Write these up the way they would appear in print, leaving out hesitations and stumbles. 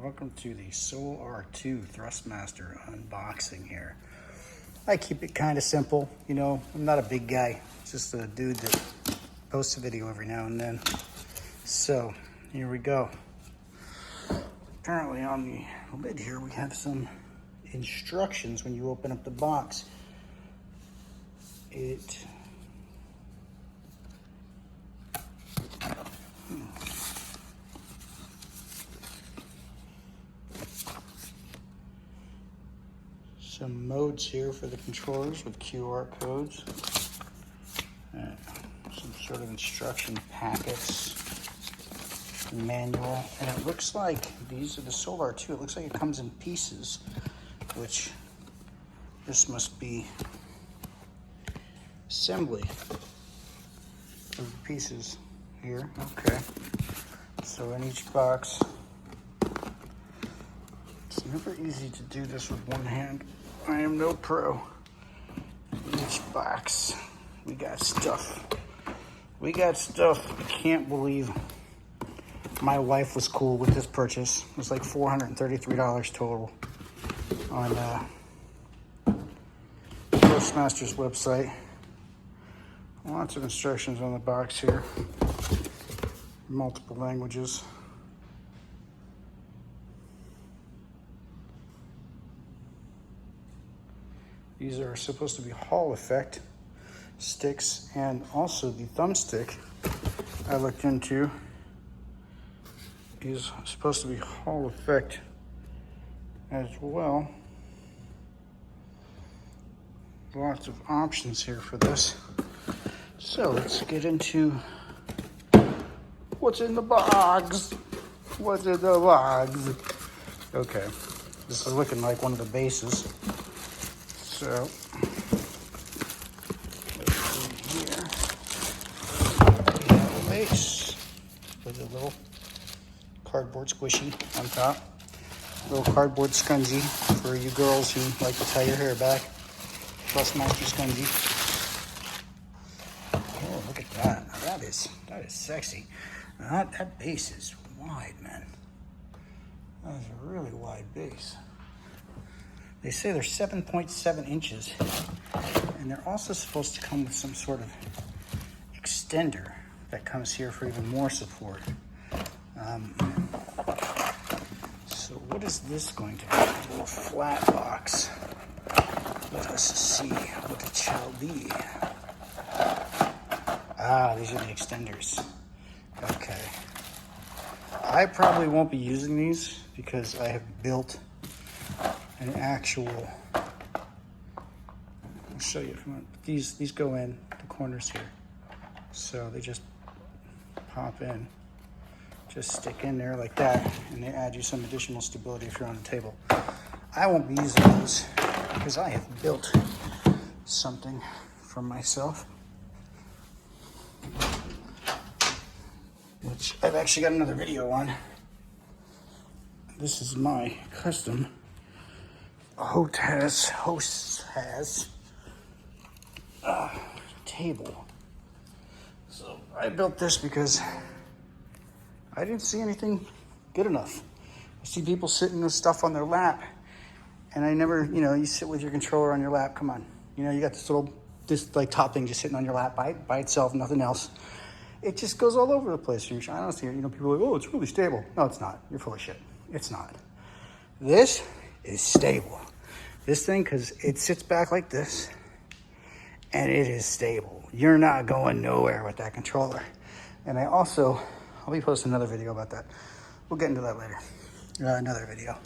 welcome to the Sol R2 Thrustmaster unboxing here. I keep it kind of simple, you know, I'm not a big guy, just a dude that posts a video every now and then. So, here we go. Apparently on the lid here we have some instructions when you open up the box. Some modes here for the controllers with QR codes. Some sort of instruction packets. Manual. And it looks like these are the Sol R2. It looks like it comes in pieces, which this must be assembly of the pieces here. Okay. So in each box, it's never easy to do this with one hand. I am no pro. In each box, we got stuff. We got stuff. I can't believe my wife was cool with this purchase. It was like $433 total on Thrustmaster's website. Lots of instructions on the box here. Multiple languages. These are supposed to be Hall effect sticks, and also the thumbstick I looked into is supposed to be Hall effect as well. Lots of options here for this. So let's get into what's in the box. What's in the box? Okay, this is looking like one of the bases. So, let's see here. We have a base with a little cardboard squishy on top. A little cardboard scunchie for you girls who like to tie your hair back. Thrustmaster scunchie. Oh, look at that. Now that is sexy. Now that base is wide, man. That is a really wide base. They say they're 7.7 inches, and they're also supposed to come with some sort of extender that comes here for even more support. So what is this going to be? A little flat box. Let us see what it shall be. Ah, these are the extenders. Okay. I probably won't be using these because I have built an actual, I'll show you. These go in the corners here. So they just pop in, just stick in there like that, and they add you some additional stability if you're on the table. I won't be using those because I have built something for myself, which I've actually got another video on. This is my custom host has table. So I built this because I didn't see anything good enough. I see people sitting with stuff on their lap, and I never, you know, you sit with your controller on your lap, come on. You know, you got this like top thing just sitting on your lap by itself, nothing else. It just goes all over the place. I don't see it. You know, people are like, oh, it's really stable. No, it's not. You're full of shit. It's not. This is stable. This thing, because it sits back like this, and it is stable. You're not going nowhere with that controller. And I'll be posting another video about that. We'll get into that later. Another video.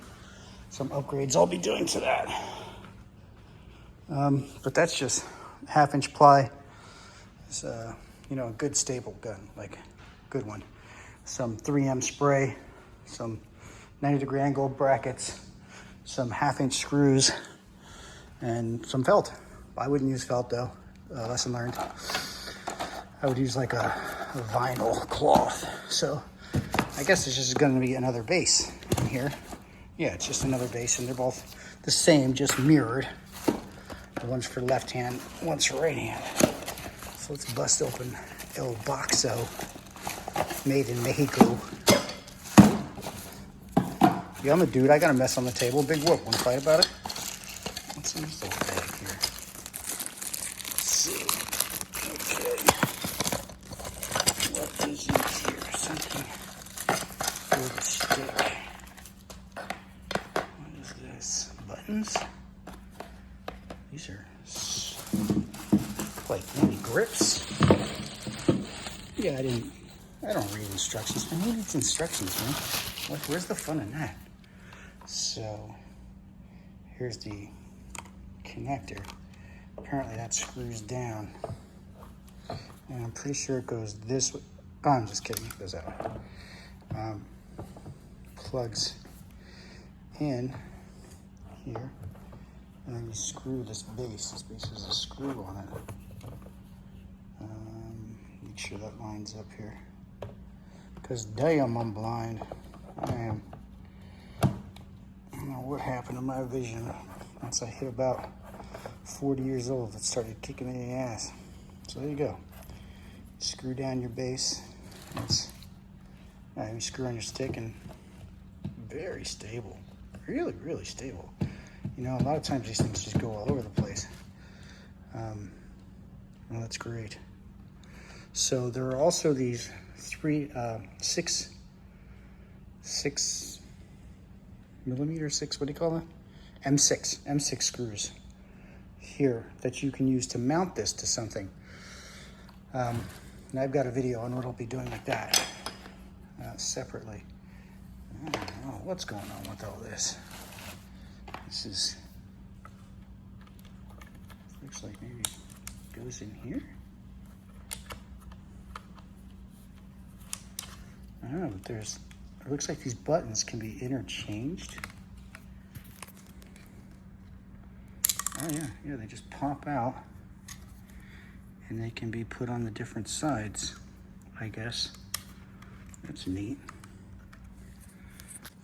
Some upgrades I'll be doing to that. But that's just 1/2-inch ply. It's you know, a good stable gun, like good one. Some 3M spray, some 90-degree angle brackets, some 1/2-inch screws, and some felt. I wouldn't use felt though, lesson learned. I would use like a vinyl cloth. So I guess it's just gonna be another base in here. Yeah, it's just another base, and they're both the same, just mirrored. The one's for left hand, one's for right hand. So let's bust open El Boxo, made in Mexico. Yeah, I'm a dude. I got a mess on the table. Big whoop. Want to fight about it? What's in this little bag here? Let's see. Okay. What is in here? Something for the stick. What is this? Buttons? These are like mini grips. Yeah, I don't read instructions. Who reads instructions, man? Where's the fun in that? So, here's the connector. Apparently that screws down. And I'm pretty sure it goes this way. Oh, I'm just kidding, it goes that way. Plugs in here. And then you screw this base. This base has a screw on it. Make sure that lines up here. Because damn, I'm blind. I am. I don't know what happened to my vision. Once I hit about 40 years old, it started kicking me in the ass. So there you go. Screw down your base. You screw on your stick, and very stable. Really, really stable. You know, a lot of times these things just go all over the place. Well, that's great. So there are also these 6 millimeter, what do you call them? M6 screws here that you can use to mount this to something. And I've got a video on what I'll be doing with that separately. I don't know what's going on with all this. This is, looks like maybe it goes in here. I don't know, but it looks like these buttons can be interchanged. Oh yeah, they just pop out and they can be put on the different sides, I guess. That's neat.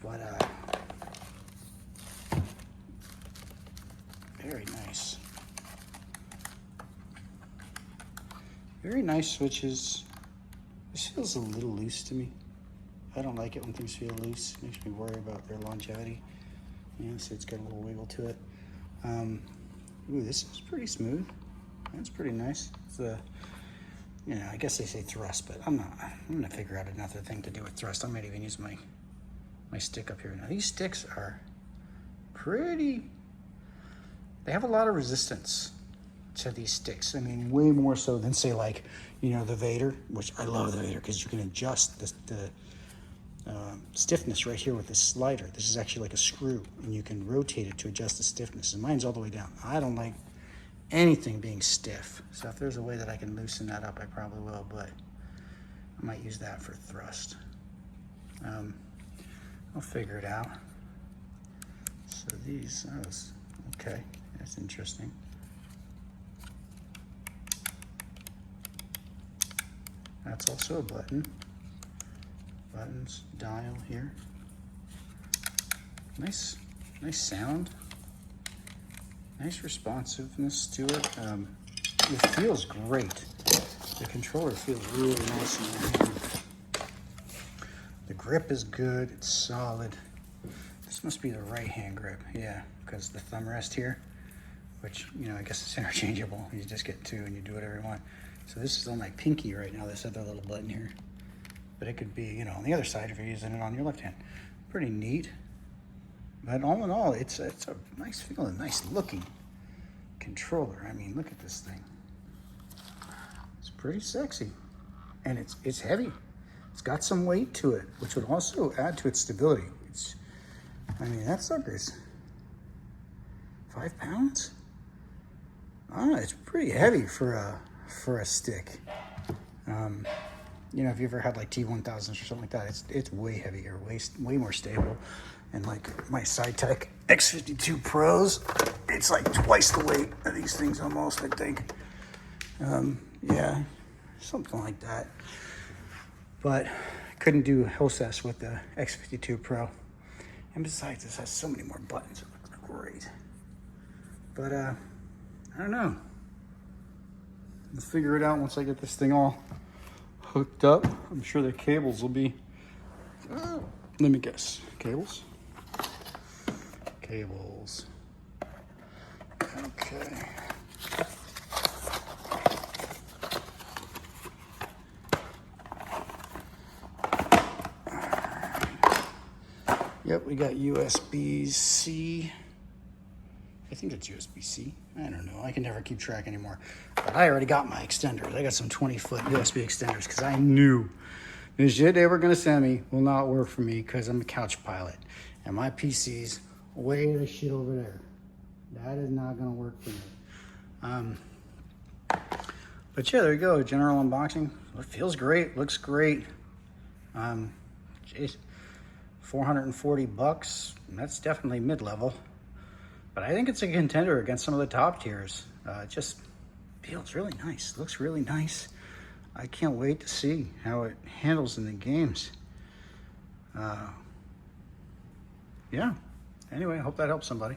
But very nice. Very nice switches. This feels a little loose to me. I don't like it when things feel loose. It makes me worry about their longevity. So it's got a little wiggle to it. Ooh, this is pretty smooth. That's pretty nice. It's I guess they say thrust, but I'm gonna figure out another thing to do with thrust. I might even use my stick up here. Now these sticks are pretty, they have a lot of resistance to these sticks. I mean, way more so than say like, the Vader, which I love the Vader because you can adjust the stiffness right here with this slider. This is actually like a screw, and you can rotate it to adjust the stiffness. And mine's all the way down. I don't like anything being stiff. So if there's a way that I can loosen that up, I probably will, but I might use that for thrust. I'll figure it out. So these, okay, that's interesting. That's also a button. Buttons, dial here. Nice sound. Nice responsiveness to it. It feels great. The controller feels really nice in my hand. The grip is good, it's solid. This must be the right hand grip, yeah, because the thumb rest here, which, I guess it's interchangeable. You just get two and you do whatever you want. So this is on my pinky right now, this other little button here. But it could be, on the other side if you're using it on your left hand. Pretty neat. But all in all, it's a nice feeling, nice looking controller. I mean, look at this thing. It's pretty sexy. And it's heavy. It's got some weight to it, which would also add to its stability. That sucker's 5 pounds? It's pretty heavy for a stick. If you ever had like T1000s or something like that, it's way heavier, way more stable. And like my SideTech X52 Pros, it's like twice the weight of these things almost, I think. Yeah, something like that. But couldn't do Hostess with the X52 Pro. And besides, this has so many more buttons. It looks great. But I don't know. We'll figure it out once I get this thing all hooked up. I'm sure the cables will be, let me guess, cables? cables. Okay. Yep, we got USB-C. I think it's USB-C. I don't know. I can never keep track anymore. But I already got my extenders. I got some 20-foot USB extenders because I knew the shit they were going to send me will not work for me because I'm a couch pilot. And my PC's way the shit over there. That is not going to work for me. But yeah, there you go. General unboxing. It feels great. Looks great. Jeez. $440. That's definitely mid-level. But I think it's a contender against some of the top tiers. It just feels really nice. Looks really nice. I can't wait to see how it handles in the games. Yeah. Anyway, I hope that helps somebody.